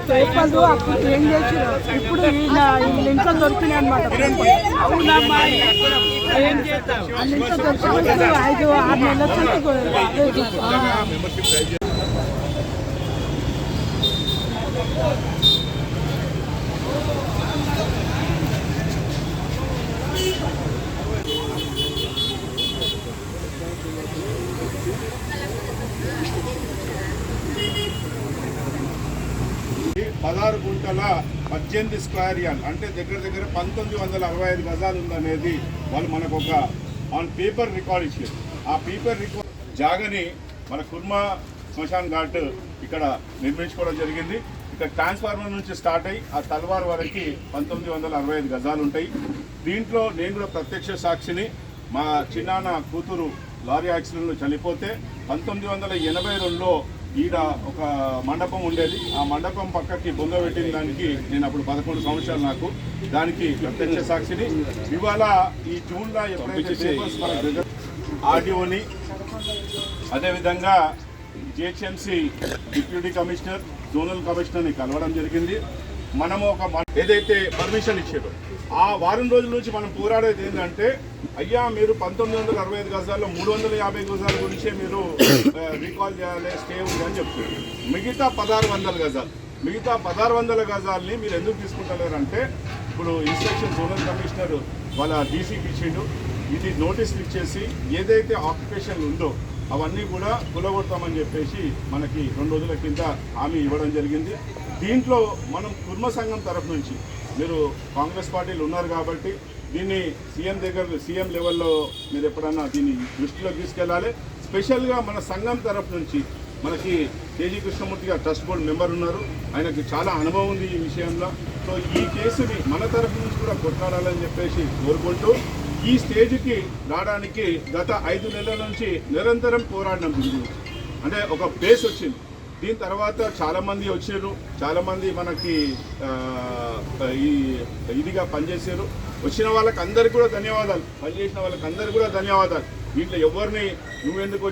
పేపర్లు అప్పుడు ఏం చేసారు, ఇప్పుడు ఇంకా దొరికినాయి అనమాట. ఏం చేస్తాం ఇంకా దొరికినప్పుడు 5-6 నెలల పదహారు గుంటల 18 స్క్వేర్ యార్డ్ అంటే దగ్గర 1965 గజాలు ఉందనేది వాళ్ళు మనకు ఒక ఆన్ పేపర్ రికార్డ్ ఇచ్చారు. ఆ పేపర్ రికార్డ్ జాగని మన కుర్మా శ్మశాన్ ఘాట్ ఇక్కడ నిర్మించుకోవడం జరిగింది. ఇక్కడ ట్రాన్స్ఫార్మర్ నుంచి స్టార్ట్ అయ్యి ఆ తల్వార్ వరకు 1965 గజాలు ఉంటాయి. దీంట్లో నేను కూడా ప్రత్యక్ష సాక్షిని. మా చిన్నాన్న కూతురు లారీ యాక్సిడెంట్లో చనిపోతే 1982లో ఈడ ఒక మండపం ఉండేది. ఆ మండపం పక్కకి బొంద పెట్టిన దానికి నేను అప్పుడు 11 సంవత్సరాలు నాకు, దానికి ప్రత్యక్ష సాక్షిని. ఇవాళ ఈ జూన్లో ఎప్పుడైతే పేపర్స్ మన దగ్గర ఆర్డీఓని అదేవిధంగా జిహెచ్ఎంసీ డిప్యూటీ కమిషనర్ జోనల్ కమిషనర్ని కలవడం జరిగింది. మనము ఒక ఏదైతే పర్మిషన్ ఇచ్చారో ఆ వారం రోజుల నుంచి మనం పోరాడేది ఏంటంటే, అయ్యా మీరు 1965 గజాల్లో 350 గజాల గురించే మీరు రీకాల్ చేయాలి, స్టే ఉంది అని చెప్తారు. మిగతా 1600 గజాలని మీరు ఎందుకు తీసుకుంటలేరంటే, ఇప్పుడు ఇన్స్పెక్షన్ జోనల్ కమిషనర్ వాళ్ళ డీసీకి ఇచ్చిండు. ఇది నోటీసులు ఇచ్చేసి ఏదైతే ఆక్యుపేషన్ ఉందో అవన్నీ కూడా కూలగొడతామని చెప్పేసి మనకి 2 రోజుల కింద హామీ ఇవ్వడం జరిగింది. దీంట్లో మనం కుర్మ సంఘం తరఫు నుంచి, మీరు కాంగ్రెస్ పార్టీలు ఉన్నారు కాబట్టి దీన్ని సీఎం లెవెల్లో మీరు ఎప్పుడన్నా దీన్ని దృష్టిలో తీసుకెళ్ళాలి. స్పెషల్గా మన సంఘం తరఫు నుంచి మనకి కేజీ కృష్ణమూర్తి గారు ట్రస్ట్ బోర్డు మెంబర్ ఉన్నారు, ఆయనకి చాలా అనుభవం ఉంది ఈ విషయంలో. సో ఈ కేసుని మన తరఫు నుంచి కూడా కొట్లాడాలని చెప్పేసి కోరుకుంటూ ఈ స్టేజ్కి రావడానికి గత 5 నెలల నుంచి నిరంతరం పోరాడినాం. అంటే ఒక బేస్ వచ్చింది. దీని తర్వాత చాలామంది వచ్చారు, చాలామంది మనకి ఇదిగా పనిచేశారు. వచ్చిన వాళ్ళకి అందరికీ కూడా ధన్యవాదాలు, పనిచేసిన వాళ్ళకి అందరికీ కూడా ధన్యవాదాలు. దీంట్లో ఎవరిని నువ్వెందుకు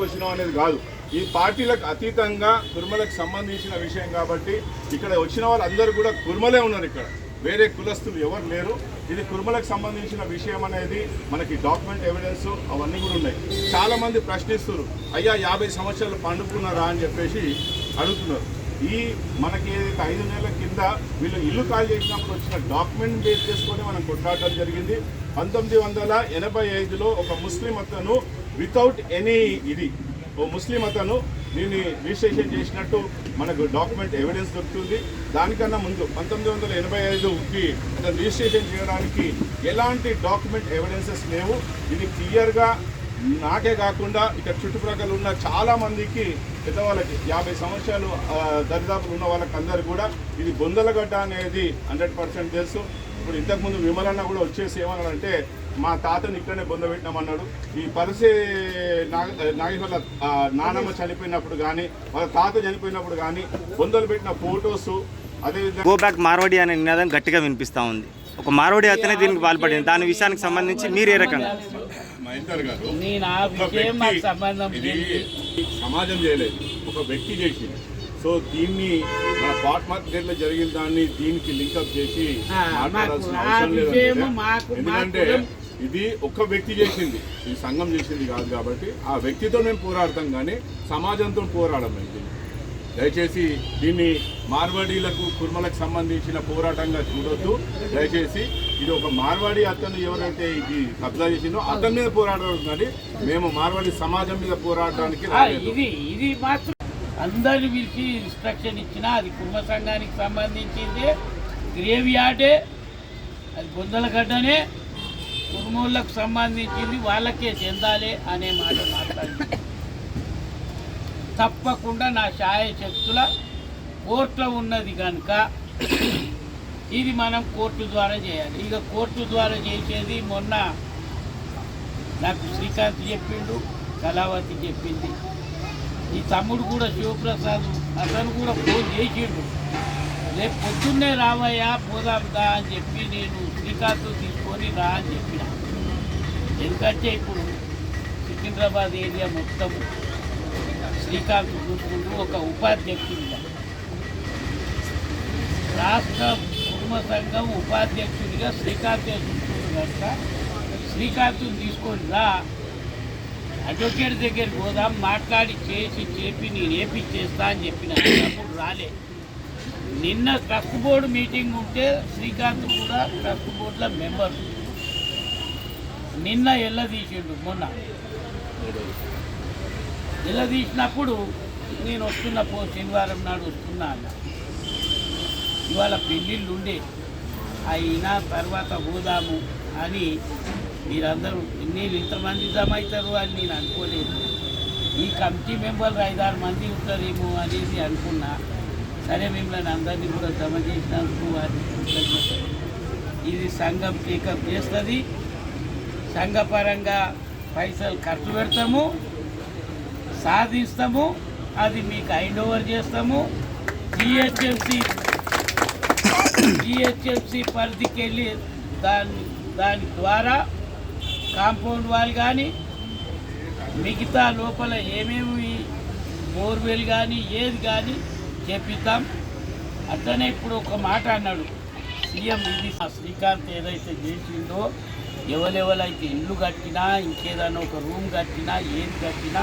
వచ్చినావు అనేది కాదు. ఈ పార్టీలకు అతీతంగా కుర్మలకు సంబంధించిన విషయం కాబట్టి ఇక్కడ వచ్చిన వాళ్ళందరూ కూడా కుర్మలే ఉన్నారు. ఇక్కడ వేరే కులస్తులు ఎవరు లేరు. ఇది కుర్మలకు సంబంధించిన విషయం అనేది మనకి డాక్యుమెంట్ ఎవిడెన్స్ అవన్నీ కూడా ఉన్నాయి. చాలామంది ప్రశ్నిస్తున్నారు, అయ్యా 50 సంవత్సరాలు పండుకున్నారా అని చెప్పేసి అడుగుతున్నారు. ఈ మనకి ఏదైతే 5 నెలల కింద వీళ్ళు ఇల్లు ఖాళీ చేసినప్పుడు వచ్చిన డాక్యుమెంట్ బేస్ చేసుకొని మనం కొట్లాడడం జరిగింది. 1985లో ఒక ముస్లిం అతను వితౌట్ ఎనీ ఓ ముస్లిం అతను దీన్ని రిజిస్ట్రేషన్ చేసినట్టు మనకు డాక్యుమెంట్ ఎవిడెన్స్ దొరుకుతుంది. దానికన్నా ముందు 1985కి అతను రిజిస్ట్రేషన్ చేయడానికి ఎలాంటి డాక్యుమెంట్ ఎవిడెన్సెస్ లేవు. ఇది క్లియర్గా నాకే కాకుండా ఇక్కడ చుట్టుప్రక్కల ఉన్న చాలామందికి పెద్దవాళ్ళకి 50 సంవత్సరాలు దరిదాపులు ఉన్న వాళ్ళకి అందరు కూడా ఇది బొందలగడ్డ అనేది 100% తెలుసు. ఇప్పుడు ఇంతకుముందు విమలన్న కూడా వచ్చేసి ఏమన్నాడంటే, మా తాతని ఇక్కడనే బొంద పెట్టినామన్నాడు. ఈ పరిసే నాగేశ్వర నానమ్మ చనిపోయినప్పుడు కానీ వాళ్ళ తాత చనిపోయినప్పుడు కానీ బొందలు పెట్టిన ఫొటోస్, అదేవిధంగా గో బ్యాక్ మార్వాడి అనే నినాదం గట్టిగా వినిపిస్తూ ఉంది. ఒక మార్వాడి అతనే దీనికి పాల్పడింది. దాని విషయానికి సంబంధించి మీరు ఏ రకంగా? మహేందర్ గారు, ఇది సమాజం చేయలేదు, ఒక వ్యక్తి చేసింది. సో దీన్ని మన పాట్ మార్కెట్లో జరిగిన దాన్ని దీనికి లింకప్ చేసి మాట్లాడాల్సిన అవసరం లేదు. ఎందుకంటే ఇది ఒక్క వ్యక్తి చేసింది, ఈ సంఘం చేసింది కాదు. కాబట్టి ఆ వ్యక్తితో మేము పోరాడతాం కానీ సమాజంతో పోరాడం. దయచేసి దీన్ని మార్వాడీలకు కుర్మలకు సంబంధించిన పోరాటంగా చూడొద్దు. దయచేసి ఇది ఒక మార్వాడి అతను ఎవరైతే ఇది కబ్జా చేసిందో అతని మీద పోరాడడం కానీ మేము మార్వాడి సమాజం మీద పోరాడడానికి ఇది మాత్రం అందరిని పిలిచి ఇన్స్ట్రక్షన్ ఇచ్చినా అది కుర్మ సంఘానికి సంబంధించిందే, గ్రేవ్ యార్డే, అది బొందలగడ్డనే, కుర్మోళ్ళకు సంబంధించింది, వాళ్ళకే చెందాలి అనే మాట మాట్లాడింది. తప్పకుండా నా శాయశక్తుల కోర్టులో ఉన్నది కనుక ఇది మనం కోర్టు ద్వారా చేయాలి. ఇక కోర్టు ద్వారా చేసేది మొన్న నాకు శ్రీకాంత్ చెప్పిండు, కళావతి చెప్పింది, ఈ తమ్ముడు కూడా శివప్రసాద్ అతను కూడా ఫోన్ చేసిండు. రేపు పొద్దున్నే రావయ్యా పోదాందా అని చెప్పి నేను శ్రీకాంత్ తీసుకొని రా అని చెప్పిన. ఎందుకంటే ఇప్పుడు సికింద్రాబాద్ ఏరియా మొత్తం శ్రీకాంత్ చూసుకుంటూ ఒక ఉపాధ్యక్షుడిగా రాష్ట్ర కుటుంబ సంఘం ఉపాధ్యక్షుడిగా శ్రీకాంత్ చూసుకుంటూ కనుక శ్రీకాంత్ని తీసుకొని రా అడ్వకేట్ దగ్గరికి పోదాం మాట్లాడి చెప్పి నేను ఏపిచ్చేస్తా అని చెప్పిన అప్పుడు రాలే. నిన్న ట్రస్ట్ బోర్డు మీటింగ్ ఉంటే శ్రీకాంత్ కూడా ట్రస్ట్ బోర్డులో మెంబర్ నిన్న ఎల్లదీసిండు. మొన్న ఎల్లదీసినప్పుడు నేను వస్తున్న శనివారం నాడు వస్తున్నా అన్న. ఇవాళ పెళ్ళిళ్ళు ఉండే అయినా తర్వాత పోదాము అని మీరందరూ నేను ఇంతమంది జమ అవుతారు అని నేను అనుకోలేదు. ఈ కమిటీ మెంబర్లు 5-6 మంది ఉంటారేమో అనేది అనుకున్నా. సరే మిమ్మల్ని అందరినీ కూడా జమ చేసినందుకు వారిని ఇది సంఘం టేకప్ చేస్తుంది. సంఘపరంగా పైసలు ఖర్చు పెడతాము, సాధిస్తాము, అది మీకు హ్యాండ్ ఓవర్ చేస్తాము. జిహెచ్ఎంసి పరిధికి వెళ్ళి దాని ద్వారా కాంపౌండ్ వాల్ కానీ మిగతా లోపల ఏమేమి బోర్వెల్ కానీ ఏది కానీ చేపిద్దాం. అట్లనే ఇప్పుడు ఒక మాట అన్నాడు సీఎం, ఇది శ్రీకాంత్ ఏదైతే చేసిందో ఎవరెవరైతే ఇల్లు కట్టినా ఇంకేదైనా ఒక రూమ్ కట్టినా ఏది కట్టినా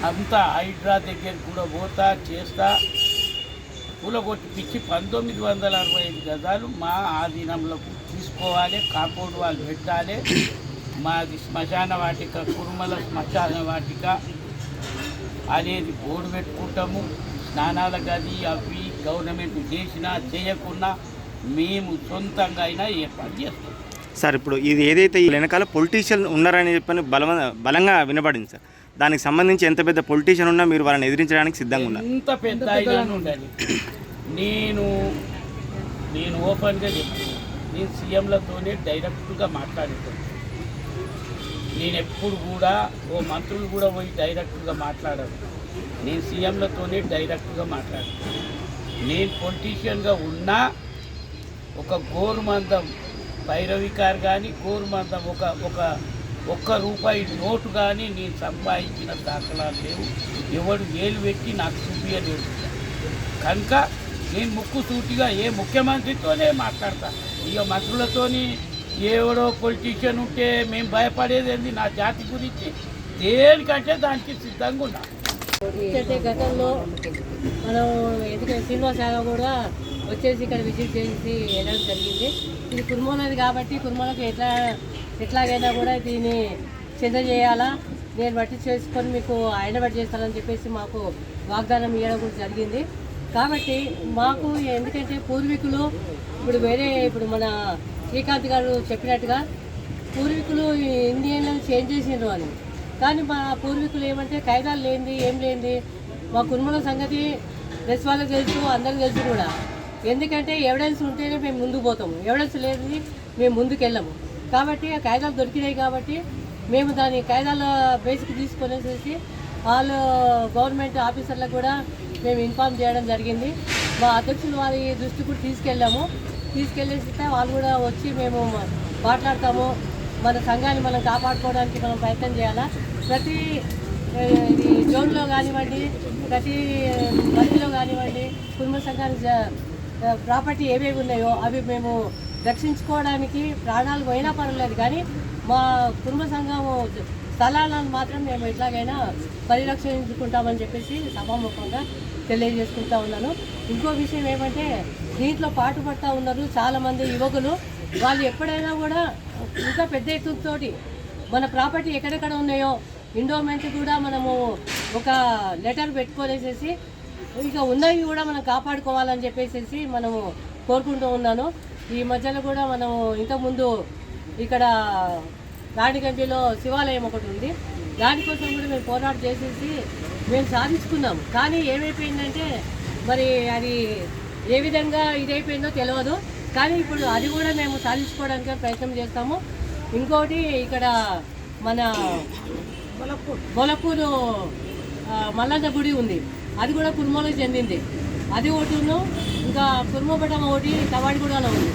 అంతా హైడ్రా దగ్గర కూడా పోతా చేస్తా కూలగొట్టి పిచ్చి 1965 గజాలు మా ఆధీనంలో తీసుకోవాలి, కాంపౌండ్ వాళ్ళు పెట్టాలి. మాది శ్మశాన వాటిక, కురుమల శ్మశాన వాటిక అనేది బోర్డు పెట్టుకుంటాము. స్నానాల గది అవి గవర్నమెంట్ చేసినా చేయకున్నా మేము సొంతంగా అయినా ఏర్పాటు చేస్తాం. సార్ ఇప్పుడు ఇది ఏదైతే ఈ వెనకాల పొలిటీషియన్ ఉన్నారని చెప్పని బలంగా వినబడింది సార్. దానికి సంబంధించి ఎంత పెద్ద పొలిటీషియన్ ఉన్నా మీరు వాళ్ళని ఎదిరించడానికి సిద్ధంగా ఉన్నారు? ఎంత పెద్ద అయినా ఉండాలి. నేను ఓపెన్గా చెప్తాను, నేను సీఎంలతోనే డైరెక్ట్గా మాట్లాడేటాను. నేను ఎప్పుడు కూడా మంత్రులు కూడా పోయి డైరెక్ట్గా మాట్లాడాను. నేను సీఎంలతోనే డైరెక్ట్గా మాట్లాడతాను. నేను పొలిటీషియన్గా ఉన్నా ఒక గోరుమందం భైరవికార్ కానీ గోరుమందం ఒక్క రూపాయి నోటు కానీ నేను సంపాదించిన దాఖలాలు లేవు. ఎవడు వేలు పెట్టి నాకు చూపించలేడు. కనుక నేను ముక్కు సూటిగా ఏ ముఖ్యమంత్రితోనే మాట్లాడతా. ఇక మంత్రులతోని ఎవడో పొలిటీషియన్ ఉంటే మేము భయపడేది ఏంది నా జాతి గురించి, దేనికంటే దానికి సిద్ధంగా ఉన్నా. గతంలో మనం ఎందుకంటే శ్రీనివాస యాదవ్ కూడా వచ్చేసి ఇక్కడ విజిట్ చేసి వెళ్ళడం జరిగింది. ఇది కుర్మోనది కాబట్టి కుర్మోలకు ఎట్లాగైనా కూడా దీన్ని చెంద చేయాలా, నేను బట్టి చేసుకొని మీకు ఆయన బట్టి చేస్తానని చెప్పేసి మాకు వాగ్దానం ఇవ్వడం కూడా జరిగింది. కాబట్టి మాకు ఎందుకంటే పూర్వీకులు ఇప్పుడు మన శ్రీకాంత్ గారు చెప్పినట్టుగా పూర్వీకులు ఇండియన్లను చేంజ్ చేసిండ్రు అని. కానీ మా పూర్వీకులు ఏమంటే కాయిదాలు లేనిది ఏం లేనిది మా కుటుంబం సంగతి ప్రెస్ వాళ్ళకి తెలుసు, అందరికీ తెలుసు కూడా. ఎందుకంటే ఎవిడెన్స్ ఉంటేనే మేము ముందుకు పోతాము, ఎవిడెన్స్ లేనిది మేము ముందుకు వెళ్ళము. కాబట్టి ఆ కాయిదాలు దొరికినాయి కాబట్టి మేము దాని కాయిదాల బేసిక్ తీసుకొనేసేసి వాళ్ళు గవర్నమెంట్ ఆఫీసర్లకు కూడా మేము ఇన్ఫార్మ్ చేయడం జరిగింది. మా అధ్యక్షులు వారి దృష్టి కూడా తీసుకెళ్ళేస్తే వాళ్ళు కూడా వచ్చి మేము మాట్లాడతాము, మన సంఘాన్ని మనం కాపాడుకోవడానికి మనం ప్రయత్నం చేయాలా. ప్రతి జోన్లో కానివ్వండి, ప్రతి మందిలో కానివ్వండి, కుటుంబ సంఘానికి ప్రాపర్టీ ఏవేవి ఉన్నాయో అవి మేము రక్షించుకోవడానికి ప్రాణాలు పోయినా పర్వాలేదు, కానీ మా కుటుంబ సంఘం స్థలాలను మాత్రం మేము ఎట్లాగైనా పరిరక్షించుకుంటామని చెప్పేసి సభాముఖంగా తెలియజేసుకుంటా ఉన్నాను. ఇంకో విషయం ఏమంటే దీంట్లో పాటుపడతా ఉన్నారు చాలామంది యువకులు. వాళ్ళు ఎప్పుడైనా కూడా ఇంకా పెద్ద ఎత్తుతోటి మన ప్రాపర్టీ ఎక్కడెక్కడ ఉన్నాయో ఎండోమెంట్ కూడా మనము ఒక లెటర్ పెట్టుకొనేసేసి ఇక ఉన్నవి కూడా మనం కాపాడుకోవాలని చెప్పేసి మనము కోరుకుంటూ ఉన్నాను. ఈ మధ్యలో కూడా మనము ఇంతకుముందు ఇక్కడ రాణిగంజిలో శివాలయం ఒకటి ఉంది, దానికోసం కూడా మేము పోరాటం చేసేసి మేము సాధించుకున్నాము. కానీ ఏమైపోయిందంటే మరి అది ఏ విధంగా ఇదైపోయిందో తెలియదు, కానీ ఇప్పుడు అది కూడా మేము సాధించుకోవడానికి ప్రయత్నం చేస్తాము. ఇంకోటి ఇక్కడ మన బొలపూరు మల్లన్న గుడి ఉంది, అది కూడా కుర్మోలకు చెందింది. అది ఒకటిను ఇంకా కుర్మపటం ఒకటి కవాడిగూడలో ఉంది.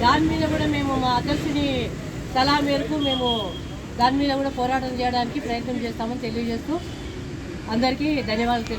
దాని మీద కూడా మేము మా అధ్యక్షుని సలహా మేరకు మేము దాని మీద కూడా పోరాటం చేయడానికి ప్రయత్నం చేస్తామని తెలియజేస్తూ అందరికీ ధన్యవాదాలు.